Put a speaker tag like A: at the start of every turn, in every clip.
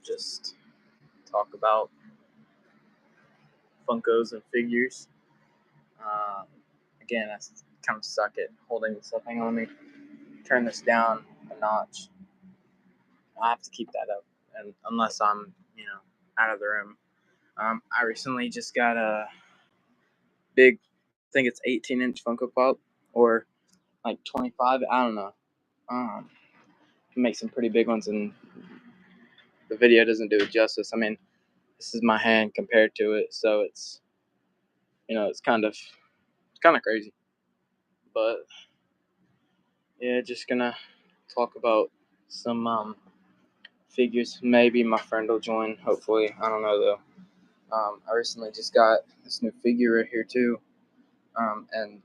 A: just talk about funkos and figures. Um, Again, I kind of suck at holding this up. Hang on, let me turn this down a notch. I have to keep that up, and unless I'm, out of the room. I recently just got a big, I think it's 18-inch Funko Pop, or like 25. I don't know. Um, make some pretty big ones, and the video doesn't do it justice. I mean, this is my hand compared to it, so it's kind of crazy. But yeah, just gonna talk about some figures. Maybe my friend will join. Hopefully, I don't know though. I recently just got this new figure right here too, and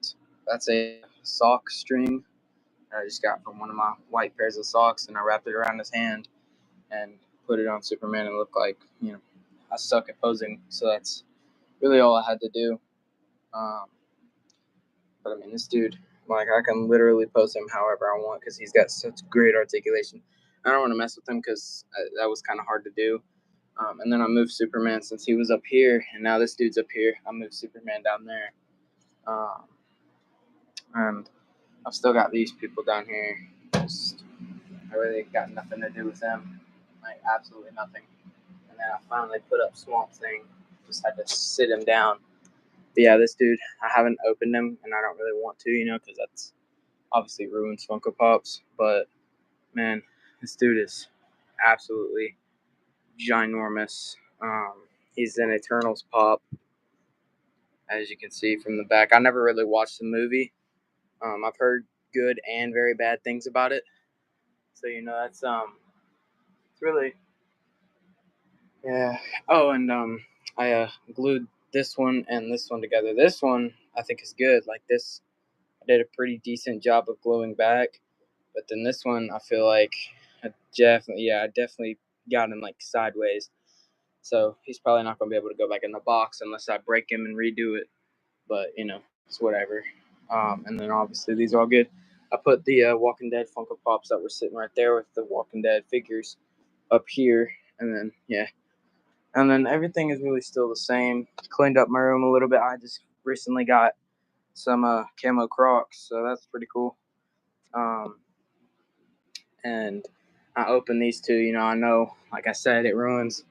A: that's a sock string I just got from one of my white pairs of socks, and I wrapped it around his hand and put it on Superman and looked like I suck at posing, so that's really all I had to do. Um, but I mean, this dude, like, I can literally pose him however I want because he's got such great articulation. I don't want to mess with him because that was kind of hard to do. And then I moved Superman since he was up here, and now this dude's up here. I moved Superman down there. And I've still got these people down here. I really got nothing to do with them. Like, absolutely nothing. And then I finally put up Swamp Thing. Just had to sit him down. But yeah, this dude, I haven't opened him, and I don't really want to, because that's obviously ruins Funko Pops. But, man, this dude is absolutely ginormous. He's an Eternals Pop, as you can see from the back. I never really watched the movie. I've heard good and very bad things about it. So, that's, it's really, yeah. Oh, and I glued this one and this one together. This one I think is good. Like this, I did a pretty decent job of gluing back, but then this one I feel like I definitely got him like sideways. So he's probably not gonna be able to go back in the box unless I break him and redo it. But it's whatever. And then obviously these are all good. I put the Walking Dead Funko Pops that were sitting right there with the Walking Dead figures up here, and then and then everything is really still the same. Cleaned up my room a little bit. I just recently got some camo Crocs, so that's pretty cool. And I opened these two. I know, like I said, it ruins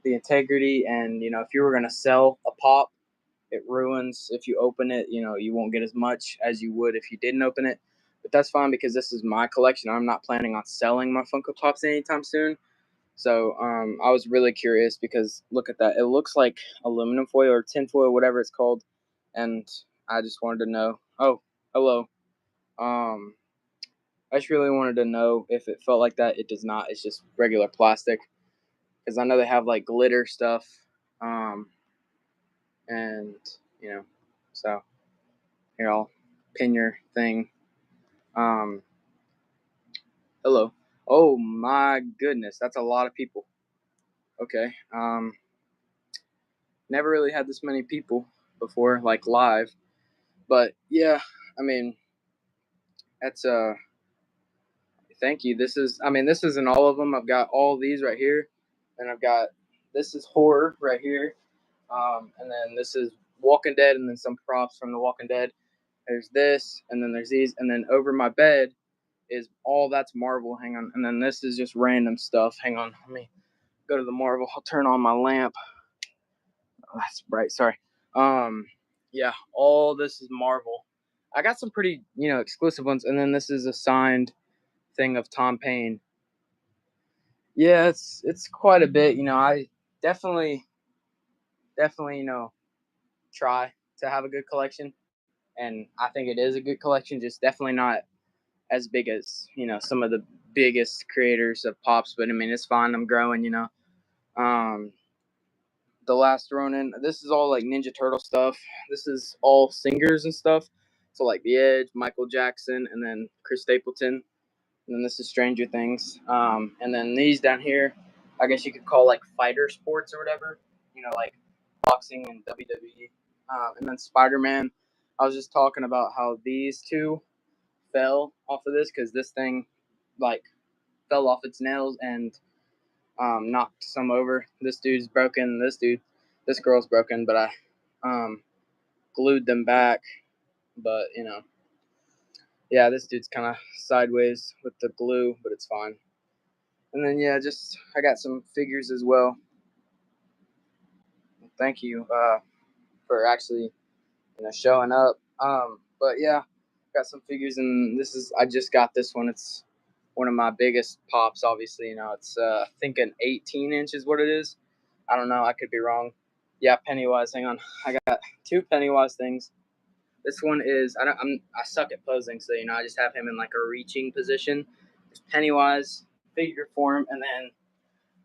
A: the integrity. And if you were gonna sell a pop, it ruins if you open it. You won't get as much as you would if you didn't open it. But that's fine because this is my collection. I'm not planning on selling my Funko Pops anytime soon. So I was really curious because look at that. It looks like aluminum foil or tin foil, whatever it's called. And I just wanted to know. Oh, hello. I just really wanted to know if it felt like that. It does not. It's just regular plastic. Because I know they have like glitter stuff. And, so here, I'll pin your thing. Hello. Oh my goodness. That's a lot of people. Okay. Never really had this many people before, like live. But yeah, I mean, that's thank you. This isn't all of them. I've got all these right here, and I've got this is horror right here, and then this is Walking Dead, and then some props from the Walking Dead. There's this, and then there's these, and then over my bed is all that's Marvel. Hang on, and then this is just random stuff. Hang on, let me go to the Marvel. I'll turn on my lamp. Oh, that's bright. Sorry. Yeah, all this is Marvel. I got some pretty, exclusive ones, and then this is a signed thing of Tom Payne. Yeah, it's quite a bit. I definitely, try to have a good collection, and I think it is a good collection. Just definitely not as big as some of the biggest creators of pops, but I mean it's fine. I'm growing. The Last Ronin. This is all like Ninja Turtle stuff. This is all singers and stuff. So like The Edge, Michael Jackson, and then Chris Stapleton. And then this is Stranger Things. And then these down here, I guess you could call like fighter sports or whatever. Like boxing and WWE. And then Spider-Man. I was just talking about how these two fell off of this because this thing like fell off its nails, and knocked some over. This dude's broken. This girl's broken, but I glued them back. But yeah, this dude's kind of sideways with the glue, but it's fine. And then yeah, just I got some figures as well. Thank you for actually showing up. But yeah, got some figures, and I just got this one. It's one of my biggest pops. Obviously, it's I think an 18-inch is what it is. I don't know. I could be wrong. Yeah, Pennywise. Hang on. I got two Pennywise things. This one is I suck at posing, so I just have him in like a reaching position. There's Pennywise figure form, and then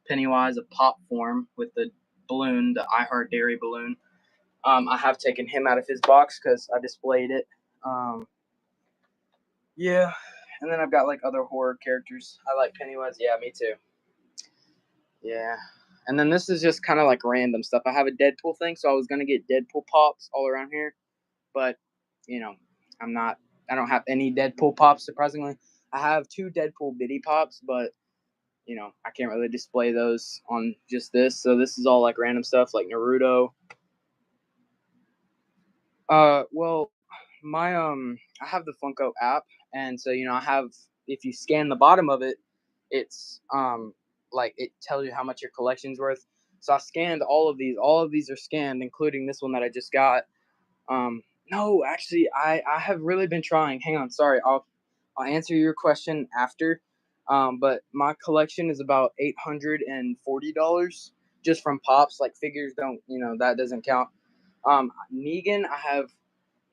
A: Pennywise a pop form with the balloon, the I Heart Dairy balloon. I have taken him out of his box because I displayed it. Yeah, and then I've got like other horror characters. I like Pennywise. Yeah, me too. Yeah, and then this is just kind of like random stuff. I have a Deadpool thing, so I was gonna get Deadpool pops all around here, but you know, I'm not. I don't have any Deadpool pops. Surprisingly, I have two Deadpool bitty pops, but I can't really display those on just this. So this is all like random stuff, like Naruto. Well, my I have the Funko app, and so I have. If you scan the bottom of it, it's like it tells you how much your collection's worth. So I scanned all of these. All of these are scanned, including this one that I just got. No, actually, I have really been trying. Hang on, sorry. I'll answer your question after. But my collection is about $840 just from pops. Like figures don't, that doesn't count. Negan, I have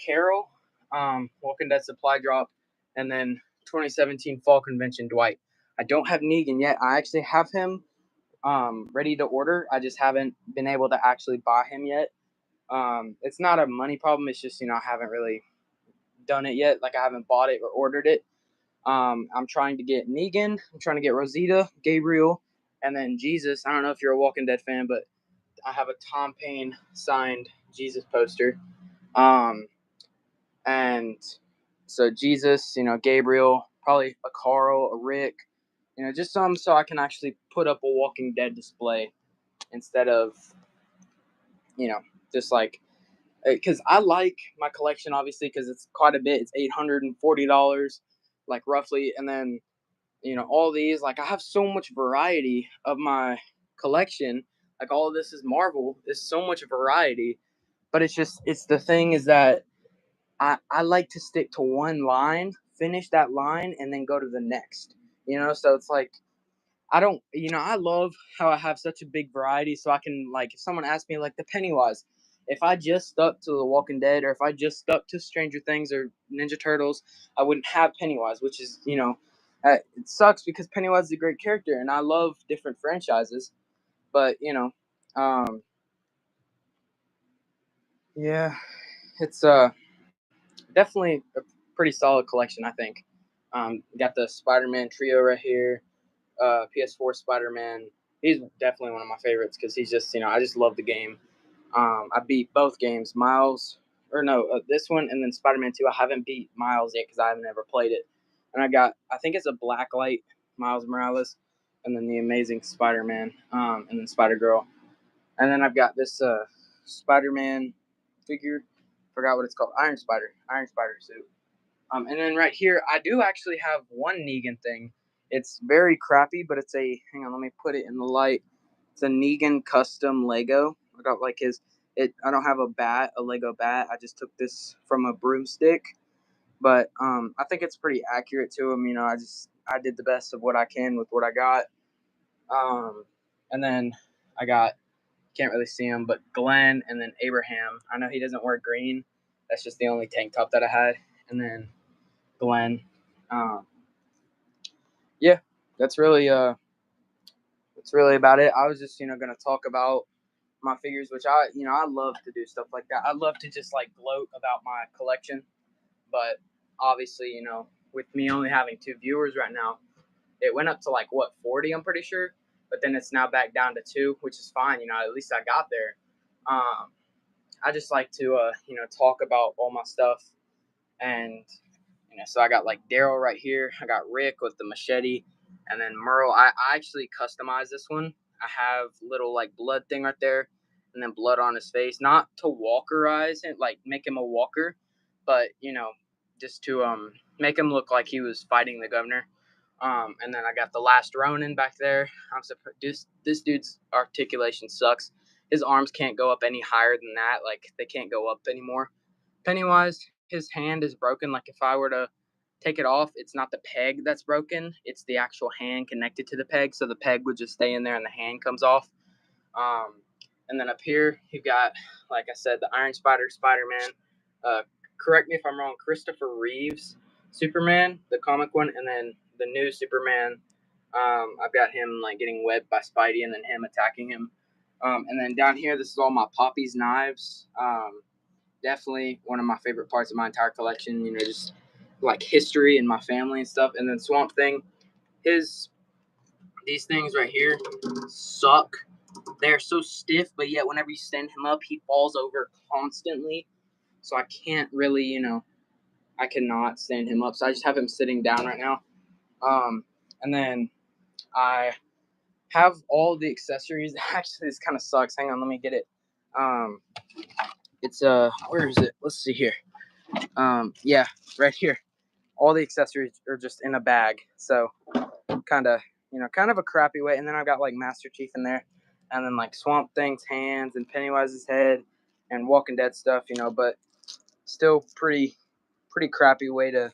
A: Carol, Walking Dead Supply Drop, and then 2017 Fall Convention Dwight. I don't have Negan yet. I actually have him ready to order. I just haven't been able to actually buy him yet. It's not a money problem. It's just I haven't really done it yet. Like I haven't bought it or ordered it. I'm trying to get Negan. I'm trying to get Rosita, Gabriel, and then Jesus. I don't know if you're a Walking Dead fan, but I have a Tom Payne signed Jesus poster. And so Jesus, Gabriel, probably a Carl, a Rick, just some so I can actually put up a Walking Dead display instead of, just like because I like my collection obviously because it's quite a bit. It's $840, like roughly, and then all these like I have so much variety of my collection. Like all of this is Marvel. There's so much variety, but it's the thing is that I like to stick to one line, finish that line, and then go to the next. So it's like I don't, I love how I have such a big variety, so I can like if someone asks me like the Pennywise, if I just stuck to The Walking Dead or if I just stuck to Stranger Things or Ninja Turtles, I wouldn't have Pennywise, which is it sucks because Pennywise is a great character and I love different franchises, but yeah, it's definitely a pretty solid collection, I think. Got the Spider-Man trio right here. PS4 Spider-Man. He's definitely one of my favorites because he's just, I just love the game. I beat both games, Miles, or no, this one and then Spider-Man 2. I haven't beat Miles yet because I haven't ever played it. And I think it's a Blacklight Miles Morales, and then the Amazing Spider-Man, and then Spider-Girl. And then I've got this Spider-Man figure. Forgot what it's called. Iron Spider suit. And then right here, I do actually have one Negan thing. It's very crappy, but it's hang on, let me put it in the light. It's a Negan custom Lego. I got like I don't have a Lego bat. I just took this from a broomstick. But I think it's pretty accurate to him. I did the best of what I can with what I got. And then I got, can't really see him, but Glenn and then Abraham. I know he doesn't wear green. That's just the only tank top that I had. And then Glenn. Yeah, that's really about it. I was just gonna talk about my figures, which I love to do stuff like that. I love to just like gloat about my collection, but obviously with me only having 2 viewers right now, it went up to like what 40, I'm pretty sure, but then it's now back down to 2, which is fine. At least I got there. I just like to talk about all my stuff, and so I got like Daryl right here. I got Rick with the machete. And then Merle, I actually customized this one. I have little like blood thing right there, and then blood on his face. Not to walkerize it, like make him a walker, but just to make him look like he was fighting the governor. And then I got the last Ronin back there. I'm surprised this dude's articulation sucks. His arms can't go up any higher than that. Like they can't go up anymore. Pennywise, his hand is broken. Like if I were to take it off, it's not the peg that's broken, it's the actual hand connected to the peg, so the peg would just stay in there and the hand comes off. And then up here you got, like I said, the Iron Spider-Man. Correct me if I'm wrong, Christopher Reeves Superman, the comic one, and then the new Superman. I've got him like getting webbed by Spidey and then him attacking him. And then down here, this is all my Poppy's knives. Definitely one of my favorite parts of my entire collection. Just like history and my family and stuff. And then Swamp Thing, these things right here suck. They're so stiff, but yet whenever you stand him up, he falls over constantly. So I can't really, I cannot stand him up. So I just have him sitting down right now. And then I have all the accessories. Actually, this kind of sucks. Hang on, let me get it. It's where is it? Let's see here. Yeah, right here. All the accessories are just in a bag. So kind of a crappy way. And then I've got like Master Chief in there, and then like Swamp Thing's hands and Pennywise's head and Walking Dead stuff, but still pretty crappy way to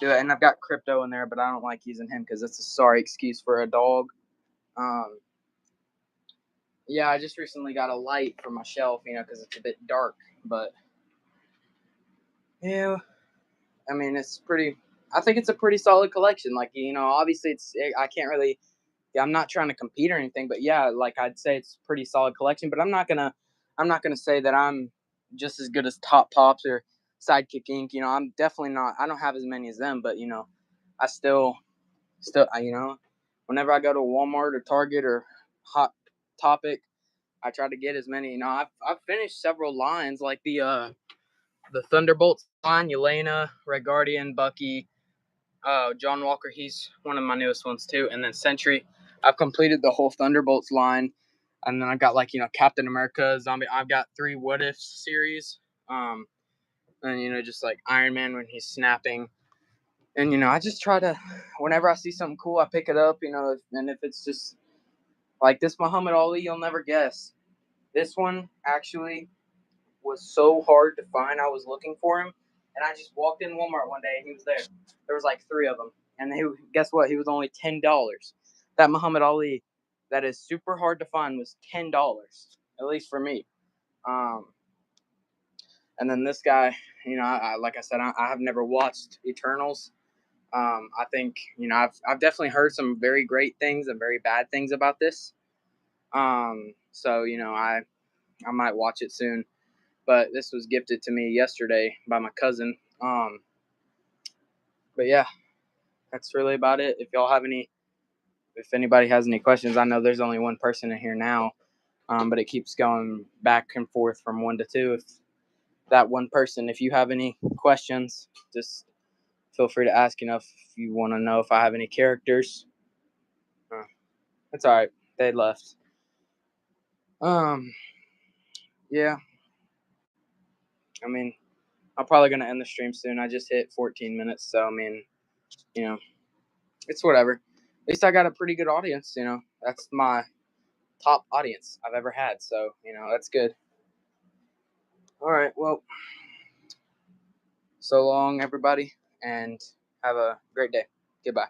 A: do it. And I've got Crypto in there, but I don't like using him because it's a sorry excuse for a dog. Yeah, I just recently got a light for my shelf, because it's a bit dark, but yeah, I mean, I think it's a pretty solid collection. Like, obviously I can't really, I'm not trying to compete or anything, but yeah, like I'd say it's a pretty solid collection, but I'm not going to say that I'm just as good as Top Pops or Sidekick Inc. I'm definitely not, I don't have as many as them, but I still, whenever I go to Walmart or Target or Hot Topic, I try to get as many, I've finished several lines like the Thunderbolts line, Yelena, Red Guardian, Bucky, John Walker, he's one of my newest ones too. And then Sentry, I've completed the whole Thunderbolts line. And then I've got like, Captain America, Zombie. I've got 3 What If series. And, just like Iron Man when he's snapping. And, I just try to, whenever I see something cool, I pick it up, and if it's just like this Muhammad Ali, you'll never guess. This one actually was so hard to find. I was looking for him, and I just walked in Walmart one day, and he was there. There was like 3 of them, and guess what? He was only $10. That Muhammad Ali, that is super hard to find, was $10, at least for me. And then this guy, like I said, I have never watched Eternals. I think I've definitely heard some very great things and very bad things about this. So I might watch it soon. But this was gifted to me yesterday by my cousin. But yeah, that's really about it. If anybody has any questions, I know there's only one person in here now, but it keeps going back and forth from 1 to 2. If that one person, if you have any questions, just feel free to ask. If you want to know if I have any characters, it's all right. They left. Yeah. I mean, I'm probably gonna end the stream soon. I just hit 14 minutes, so I mean, it's whatever. At least I got a pretty good audience. That's my top audience I've ever had. So that's good. All right. Well, so long, everybody, and have a great day. Goodbye.